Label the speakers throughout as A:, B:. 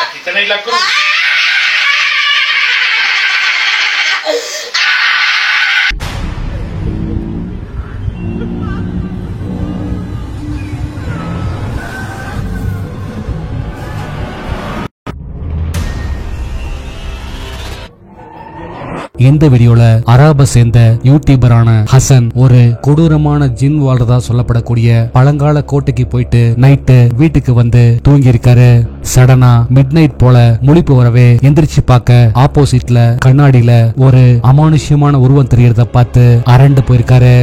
A: Aquí tenéis la cruz.
B: இந்த வீடியோல அராபை சேர்ந்த யூடியூபரான ஹசன் ஒரு கொடூரமான ஜின் வாழ்றதா சொல்லப்படக்கூடிய பழங்கால கோட்டைக்கு போயிட்டு நைட்டு வீட்டுக்கு வந்து தூங்கி இருக்காரு. சடனா மிட் நைட் போல முழிப்பு வரவே எந்திரிச்சு பார்க்க ஆப்போசிட்ல கண்ணாடியில ஒரு அமானுஷ்யமான உருவம் தெரியறத பார்த்து அரண்டு போயிருக்காரு.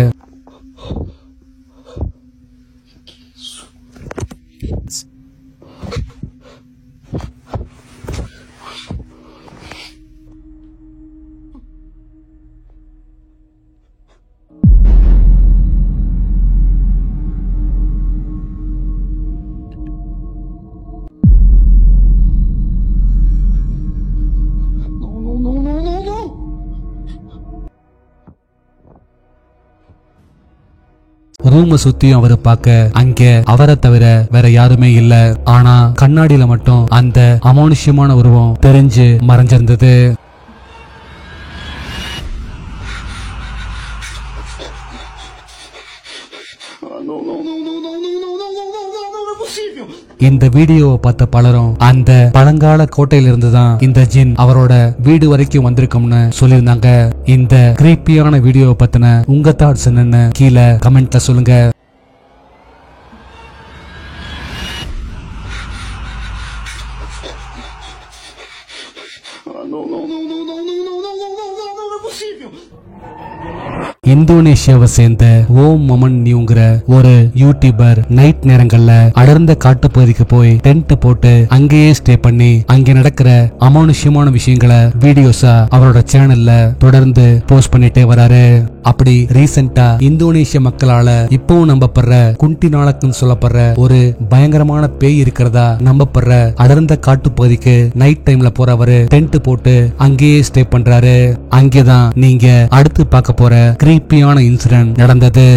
B: ரூம சுத்தியும் அவரு பார்க்க அங்க அவரை தவிர வேற யாருமே இல்ல. ஆனா கண்ணாடியில மட்டும் அந்த அமானுஷ்யமான உருவம் தெரிஞ்சு மறைஞ்சிருந்தது. இந்த வீடியோவை பார்த்த பலரும் அந்த பழங்கால கோட்டையில இருந்துதான் இந்த ஜின் அவரோட வீடு வரைக்கும் வந்திருக்கும்னு சொல்லியிருந்தாங்க. இந்த கிரீப்பியான வீடியோவை பத்தின உங்க தாட்ஸ் என்னன்னு கீழே கமெண்ட்ல சொல்லுங்க. இந்தோனேஷியாவை சேர்ந்த ஓம் மமன் நியூங்கிற ஒரு யூடியூபர் நைட் நேரங்கள்ல அடர்ந்த காட்டுப்பகுதிக்கு போய் டென்ட் போட்டு அங்கேயே ஸ்டே பண்ணி அங்க நடக்கிற அமானுஷ்யமான விஷயங்களை வீடியோஸா அவரோட சேனல்ல தொடர்ந்து போஸ்ட் பண்ணிட்டே வராரு. அப்படி ரீசெண்டா இந்தோனேஷிய மக்களால இப்பவும் நம்பப்படுற குண்டி நாளக்குன்னு சொல்லப்படுற ஒரு பயங்கரமான பேய் இருக்கிறதா நம்பப்படுற அடர்ந்த காட்டுப்பகுதிக்கு நைட் டைம்ல போறவரு டென்ட் போட்டு அங்கேயே ஸ்டே பண்றாரு. அங்கேதான் நீங்க அடுத்து பார்க்க போற கிரீப்பியான இன்சிடென்ட் நடந்தது.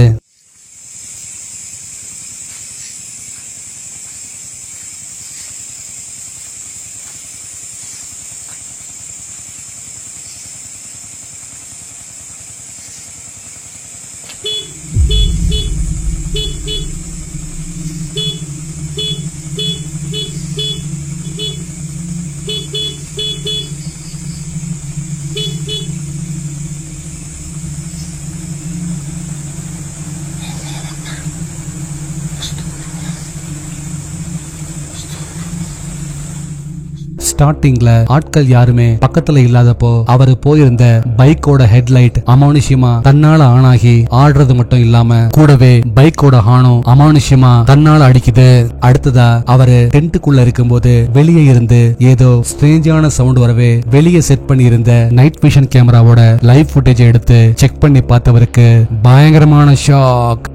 B: ஸ்டார்டிங்ல ஆட்கள் யாருமே பக்கத்துல இல்லாதப்போ அவரு போயிருந்த பைக்கோட ஹெட்லைட் அமானுஷ்யமா தன்னால ஆனாகி ஆடுறது மட்டும் இல்லாம கூடவே பைக்கோட ஹார்னும் அமானுஷ்யமா தன்னால அடிக்குது. அடுத்ததா அவரு டென்ட்டுக்குள்ள இருக்கும்போது வெளியே இருந்து ஏதோ ஸ்ட்ரேஞ்சான சவுண்ட் வரவே வெளியே செட் பண்ணி இருந்த நைட் விஷன் கேமராவோட லைவ் ஃபுட்டேஜ் எடுத்து செக் பண்ணி பார்த்தவருக்கு பயங்கரமான ஷாக்.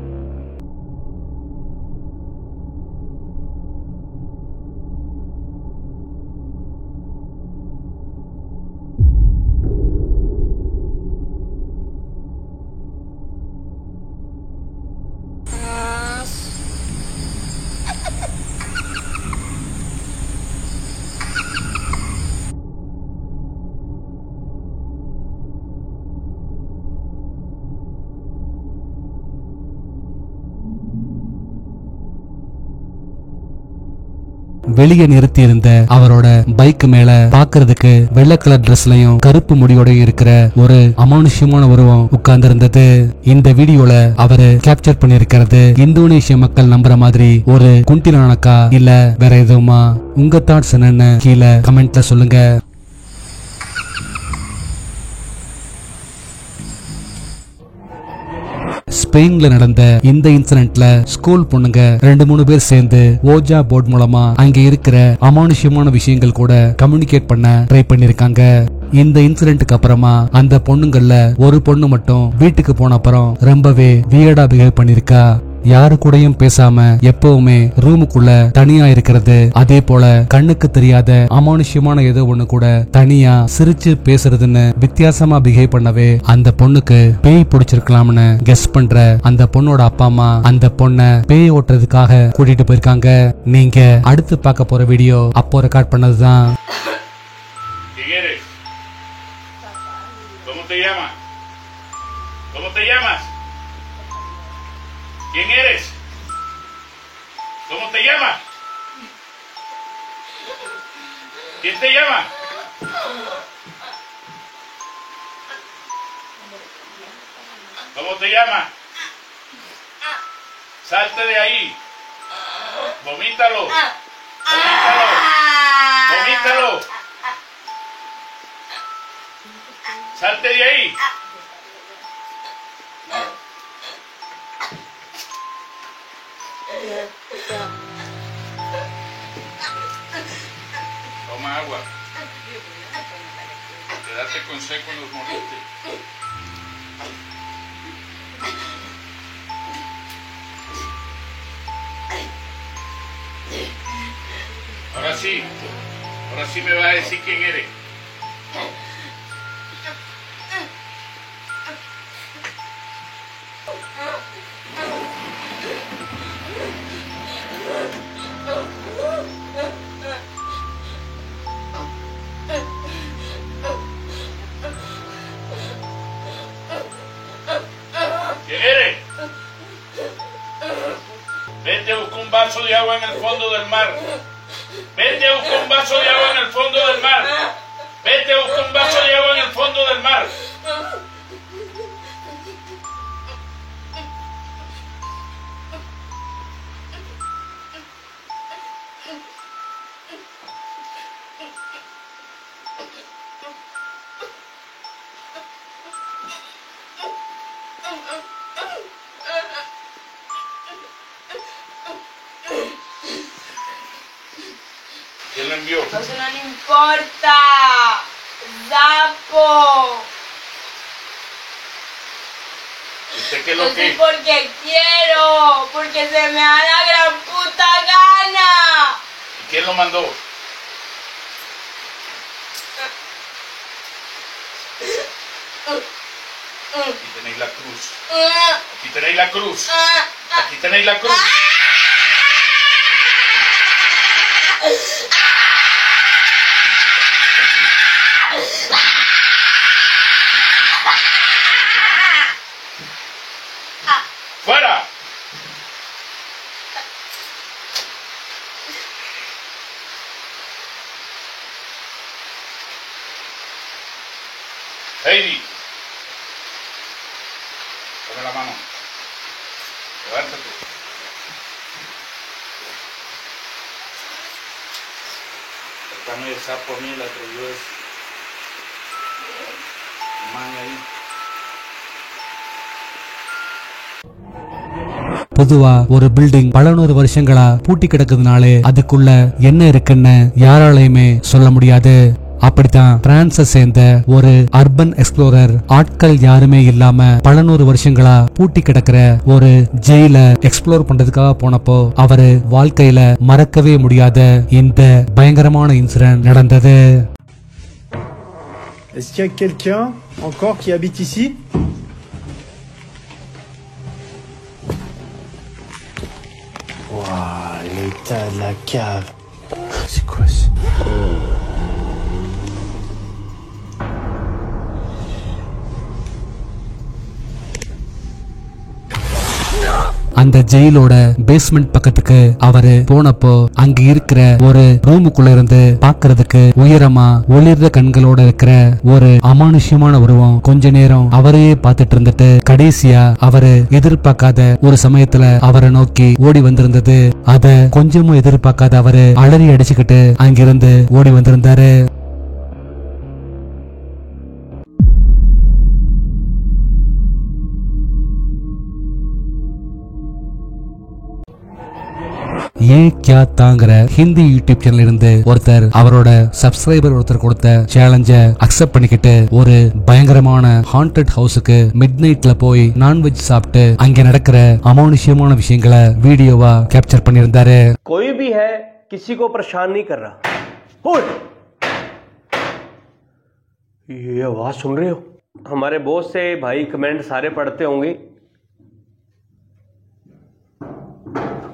B: வெளியே நிறுத்தி இருந்த அவரோட பைக் மேல பாக்குறதுக்கு வெள்ளை கலர் ட்ரெஸ்லயும் கருப்பு முடியோடையும் இருக்கிற ஒரு அமானுஷ்யமான உருவம் உட்கார்ந்து இருந்தது. இந்த வீடியோல அவரு கேப்சர் பண்ணிருக்கிறது இந்தோனேஷிய மக்கள் நம்புற மாதிரி ஒரு குண்டிலானக்கா இல்ல வேற எதுவுமா? உங்க தாட்ஸ் என்னன்னு கீழே கமெண்ட்ல சொல்லுங்க. ஸ்பெயின்ல நடந்த இந்த இன்சிடென்ட்ல ஸ்கூல் பொண்ணுங்க 2-3 பேர் சேர்ந்து ஓஜா போர்ட் மூலமா அங்க இருக்கிற அமானுஷ்யமான விஷயங்கள் கூட கம்யூனிகேட் பண்ண ட்ரை பண்ணிருக்காங்க. இந்த இன்சிடென்ட்க்கு அப்புறமா அந்த பொண்ணுங்கள்ல ஒரு பொண்ணு மட்டும் வீட்டுக்கு போன அப்புறம் ரொம்பவே வியர்டா பிஹேவ் பண்ணிருக்கா. யாரு கூடயும் பேசாம எப்பவுமே ரூமுக்குள்ள தனியா இருக்கிறது, அதே போல கண்ணுக்கு தெரியாத அமானுஷ்யமான ஏதோ ஒண்ணு கூட தனியா சிரிச்சு பேசுறதுன்னு வித்தியாசமா பிஹேவ் பண்ணவே அந்த பொண்ணுக்கு பேய் பிடிச்சிருக்கலாம்னு கெஸ் பண்ற அந்த பொண்ணோட அப்பா அம்மா அந்த பொண்ணை பேய் ஓட்டுறதுக்காக கூட்டிட்டு போயிருக்காங்க. நீங்க அடுத்து பார்க்க போற வீடியோ அப்போ record பண்ணதுதான்.
A: ¿Quién eres? ¿Cómo te llamas? ¿Quién te llama? ¿Cómo te llamas? Salte de ahí. Vomítalo. Vomítalo. Vomítalo. Salte de ahí. Toma agua. Quédate con seco en los molites. Ahora sí me vas a decir quién eres. ¿Quién eres? Vete a buscar un vaso de agua en el fondo del mar. Vete a buscar un vaso de agua en el fondo del mar. Vete a buscar un vaso de agua en el fondo del mar. ¿Quién lo envió?
C: Eso no le importa. Zapo.
A: ¿Usted qué es lo
C: Yo
A: que?
C: sí porque quiero. Porque se me da la gran puta gana.
A: ¿Y quién lo mandó? Aquí tenéis la cruz. Aquí tenéis la cruz. Aquí tenéis la cruz. ¡Fuera! Heidi, dame la mano. Levántate. Dame el sapo a mí, la trayó es. Man ahí.
B: பொதுவா ஒரு building பல 100 வருஷங்களா பூட்டி கிடக்குதுனாலே அதுக்குள்ள என்ன இருக்குன்னு யாராலையுமே சொல்ல முடியாது. அப்படித்தான் பிரான்ஸை சேர்ந்த ஒரு அர்பன் எக்ஸ்ப்ளோரர் ஆட்கள் யாருமே இல்லாம பல 100 வருஷங்களா பூட்டி கிடக்கிற ஒரு ஜெயில எக்ஸ்ப்ளோர் பண்றதுக்காக போனப்போ அவரு வாழ்க்கையில மறக்கவே முடியாத இந்த பயங்கரமான இன்சிடென்ட் நடந்தது.
D: Est-ce qu'il y a quelqu'un encore qui habite ici? Waouh, l'état de la cave. C'est quoi ça?
B: அந்த ஜெயிலோட பேஸ்மெண்ட் பக்கத்துக்கு அவரு போனப்போ அங்க இருக்கிற ஒரு ரூமுக்குள்ள இருந்து பாக்குறதுக்கு உயரமா ஒளிர்ற கண்களோட இருக்கிற ஒரு அமானுஷ்யமான உருவம் கொஞ்ச நேரம் அவரையே பார்த்துட்டு இருந்துட்டு கடைசியா அவரு எதிர்பார்க்காத ஒரு சமயத்துல அவரை நோக்கி ஓடி வந்திருந்தது. அத கொஞ்சமும் எதிர்பார்க்காத அவரு அலறி அடிச்சுக்கிட்டு அங்கிருந்து ஓடி வந்திருந்தாரு. ஏ கியா தாங்கிற ஹிந்தி யூடியூப் சேனல் இருந்து ஒருத்தர் அவரோட சப்ஸ்கிரைபர் ஒருத்தர் கொடுத்த சேலஞ்ச அக்செப்ட் பண்ணிக்கிட்டு ஒரு பயங்கரமான ஹாண்டட் ஹவுஸுக்கு மிட் நைட்ல போய் நான்வெஜ் சாப்பிட்டு அங்க நடக்கிற அமானுஷ்யமான விஷயங்களை வீடியோவா கேப்சர் பண்ணியிருந்தாரு.
E: कोई भी है किसी को परेशान नहीं कर रहा. ये आवाज सुन रहे हो? हमारे बॉस से भाई कमेंट सारे पढ़ते होंगे.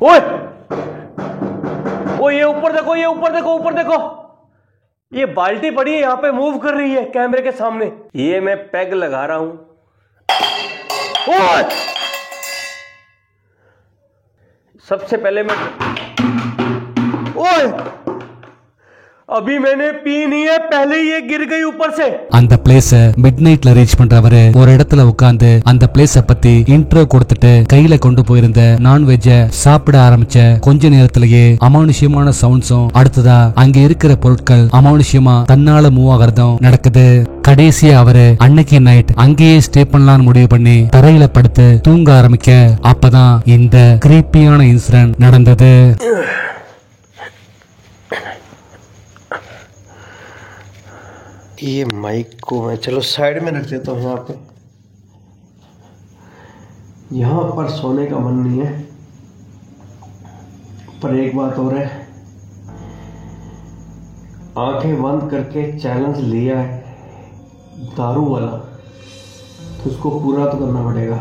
E: ओए ये ऊपर देखो, ये ऊपर देखो, ऊपर देखो. ये बाल्टी पड़ी है, यहां पे मूव कर रही है कैमरे के सामने. ये मैं पैग लगा रहा हूं. ओए सबसे पहले मैं ओए अभी मैंने पी नहीं है, पहले ये गिर गई ऊपर से.
B: அந்த பிளேஸ மிட் நைட்ல ரீச் பண்றவரு ஒரு இடத்துல உட்கார்ந்து அந்த பிளேஸ பத்தி இன்ட்ரோ கொடுத்துட்டு கையில கொண்டு போயிருந்த நான்வெஜ்ஜ சாப்பிட ஆரம்பிச்ச கொஞ்ச நேரத்திலேயே அமானுஷ்யமான சவுண்ட்ஸும் அடுத்ததா அங்க இருக்கிற பொருட்கள் அமானுஷ்யமா தன்னால மூவ் ஆகிறதும் நடக்குது. கடைசியா அவரு அன்னைக்கு நைட் அங்கேயே ஸ்டே பண்ணலாம்னு முடிவு பண்ணி தரையில படுத்து தூங்க ஆரம்பிக்க அப்பதான் இந்த கிரீப்பியான இன்சிடென்ட் நடந்தது.
E: ये माइक को मैं चलो साइड में रख देता हूँ. यहाँ पे यहाँ पर सोने का मन नहीं है, पर एक बात और है, आंखें बंद करके चैलेंज लिया है दारू वाला, तो उसको पूरा तो करना पड़ेगा.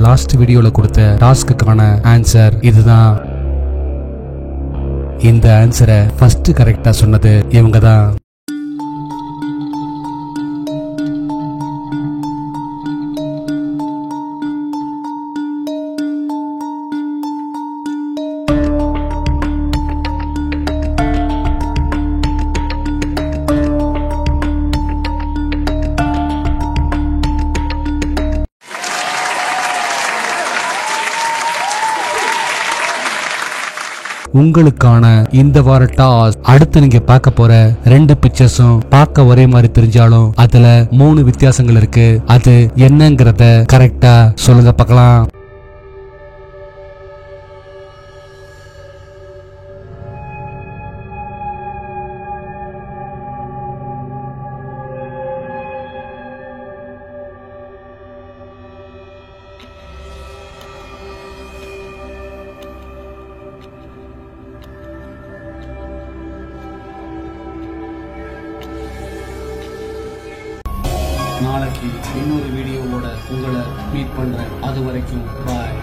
B: லாஸ்ட் வீடியோல கொடுத்த டாஸ்க்குக்கான ஆன்சர் இதுதான். இந்த ஆன்சரை ஃபர்ஸ்ட் கரெக்டா சொன்னது இவங்க தான். உங்களுக்கான இந்த வார டாஸ், அடுத்து நீங்க பார்க்க போற 2 பிக்சர்ஸும் பார்க்க ஒரே மாதிரி தெரிஞ்சாலும் அதுல 3 வித்தியாசங்கள் இருக்கு. அது என்னங்கறத கரெக்டா சொல்லுங்க பார்க்கலாம். நாளைக்கு இன்னொரு வீடியோவோட உங்களை மீட் பண்றேன். அது வரைக்கும் பாய்.